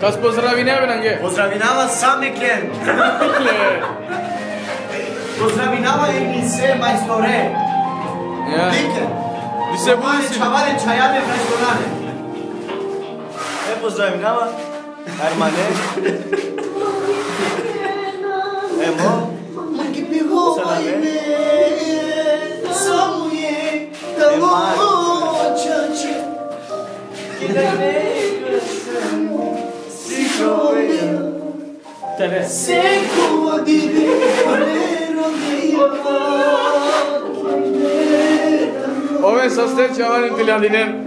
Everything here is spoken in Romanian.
Kas pozdravljava nange? Pozdravljava sami klen. Pozdravljava i sve majstore. Dike. Moje čavare čajave majstorane. Pozdravljava Armane. Emo. Salame. Samuye. Taločače. Kidane. Seco di vero Ove sa ste çavarın dilandinen.